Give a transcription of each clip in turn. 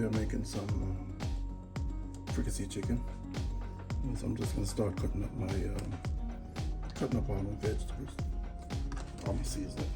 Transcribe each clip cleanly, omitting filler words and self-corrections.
I'm making some fricassee chicken. And so I'm just gonna start cutting up all my vegetables, all my seasoning.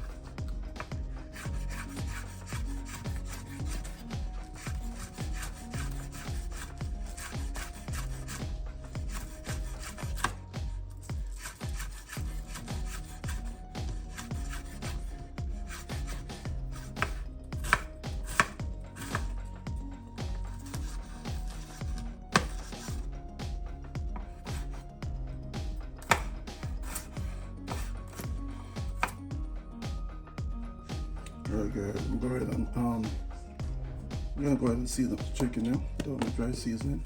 Very good. I'm gonna go ahead and season up the chicken now. Throw my dry seasoning.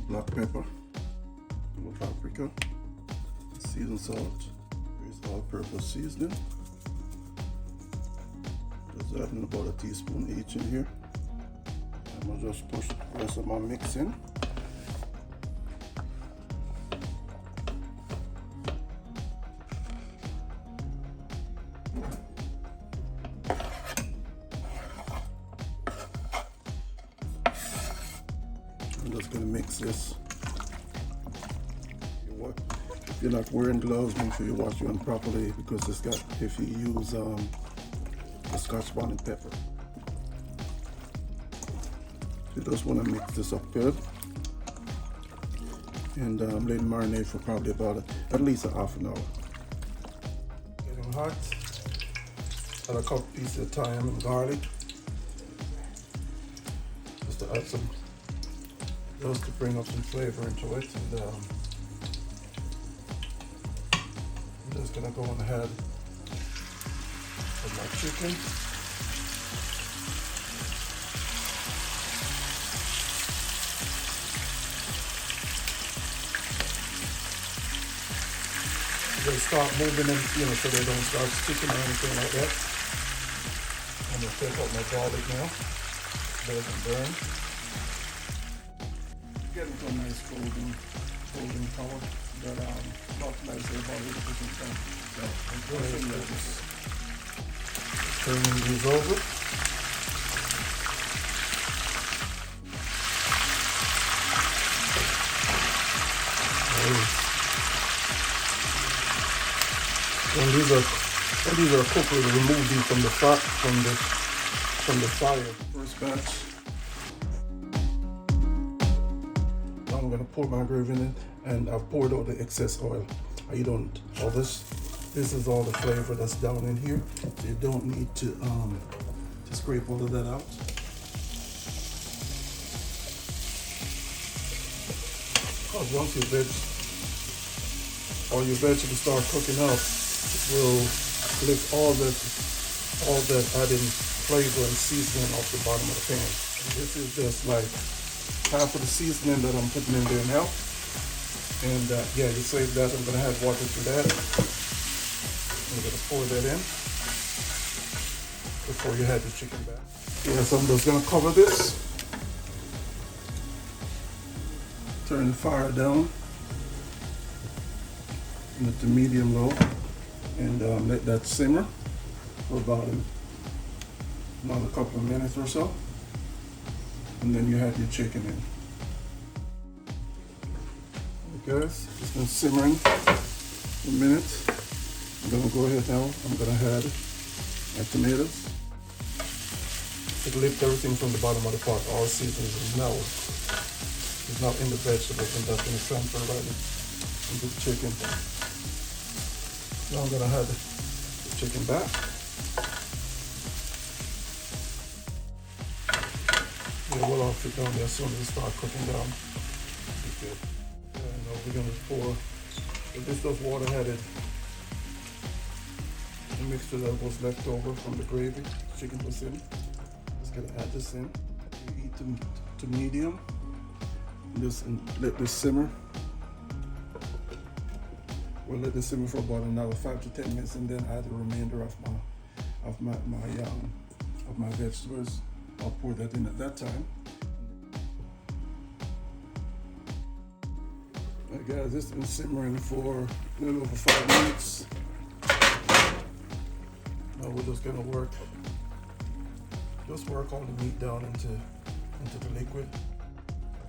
Black pepper, paprika, seasoned salt. Here's all-purpose seasoning. Just adding about a teaspoon each in here. I'm gonna just push the rest of my mix in. I'm just going to mix this. If you're not wearing gloves, make sure you wash your hand properly, because it's got, if you use the Scotch bonnet pepper. You just want to mix this up good. And let it marinate for probably about at least a half an hour. Getting hot. Add a couple pieces of thyme and garlic. Just to add some, just to bring up some flavor into it. And I'm just gonna go on ahead with my chicken. They start moving them, so they don't start sticking or anything like that. I'm gonna take out my garlic now. Doesn't burn. Getting some nice golden color that not nice about it. So I'm going to just turning these over. When these are cooked, we'll remove these from the fire. First batch. Now I'm gonna pour my gravy in, and I've poured out the excess oil. You don't. All this is all the flavor that's down in here. So you don't need to scrape all of that out. Because once your vegetables start cooking up, will lift all that added flavor and seasoning off the bottom of the pan. This is just like half of the seasoning that I'm putting in there now. And yeah, you save that. I'm gonna add water to that. I'm gonna pour that in before you add the chicken back. Yes, I'm just gonna cover this. Turn the fire down. To medium low, and let that simmer for about another couple of minutes or so, and then you have your chicken in. Okay, guys, it's been simmering for a minute. I'm gonna go ahead now. I'm gonna add my tomatoes. It lift everything from the bottom of the pot. All seasonings is now in the vegetables, and that's gonna transfer right into the chicken. Now I'm gonna add the chicken back. Yeah, we'll off it down there as soon as it starts cooking down. Good. And now we're gonna pour, this was water headed. The mixture that was left over from the gravy the chicken was in. Just gonna add this in. You heat them to medium. And let this simmer. We'll let this simmer for about another 5 to 10 minutes, and then add the remainder of my vegetables. I'll pour that in at that time. Alright guys, this has been simmering for a little over 5 minutes. Now we're just gonna work all the meat down into the liquid.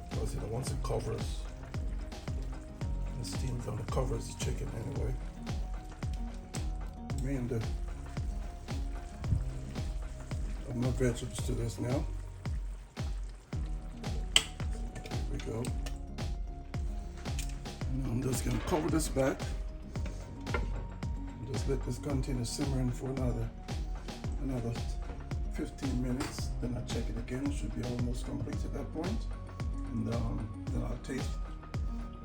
Because you know, once it covers, the steam on the covers the chicken anyway. Add my vegetables to this now. Here we go. Now I'm just gonna cover this back. And just let this continue simmering for another 15 minutes. Then I check it again. It should be almost complete at that point. And then I'll taste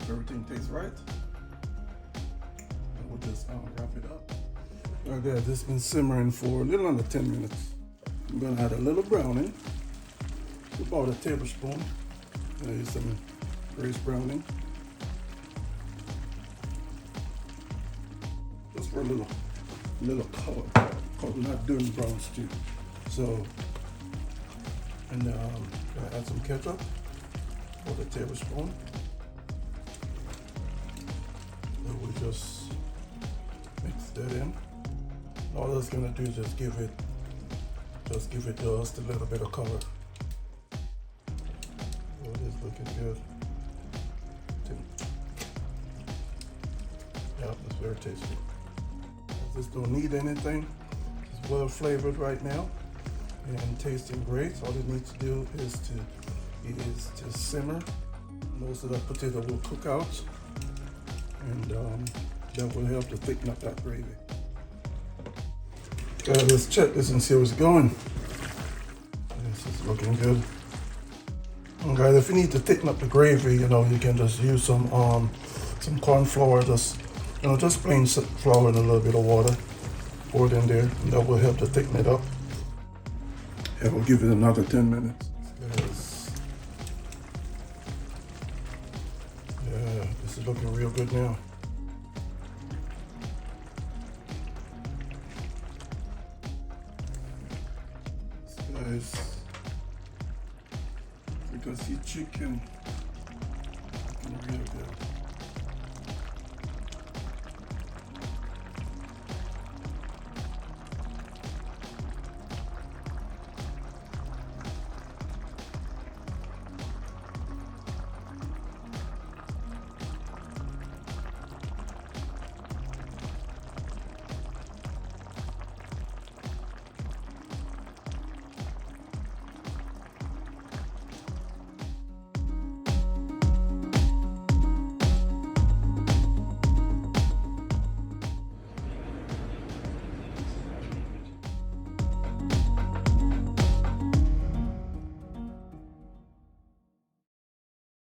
if everything tastes right. And we'll just wrap it up. Right there, this has been simmering for a little under 10 minutes. I'm gonna add a little browning, about a tablespoon. Use some braised browning. Just for a little color, because we're not doing brown stew. So, and gonna add some ketchup, about a tablespoon. And we'll just mix that in. All that's gonna do is just give it just a little bit of color. Oh, it is looking good. Yeah, it's very tasty. This don't need anything. It's well flavored right now and tasting great. All it needs to do is to simmer. Most of that potato will cook out, and that will help to thicken up that gravy. Okay, let's check this and see how it's going. This is looking good. Okay, if you need to thicken up the gravy, you know, you can just use some corn flour, just plain flour and a little bit of water. Pour it in there, and that will help to thicken it up. And we'll give it another 10 minutes. Yeah, this is looking real good now. Fricassee chicken.